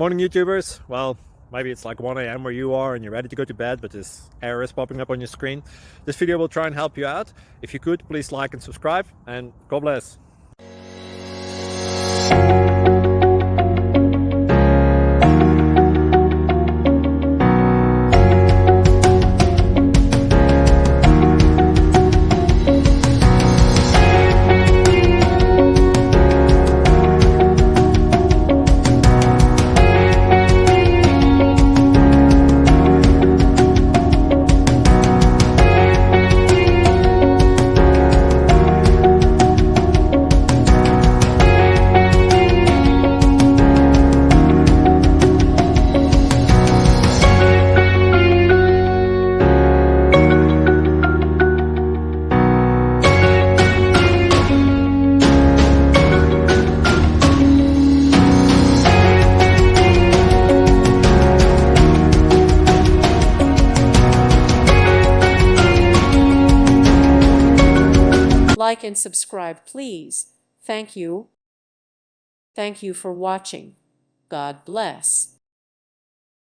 Morning YouTubers. Well, maybe it's like 1 a.m. where you are and you're ready to go to bed, but this error is popping up on your screen. This video will try and help you out. If you could, please like and subscribe, and God bless. Like and subscribe, please. Thank you. Thank you for watching. God bless.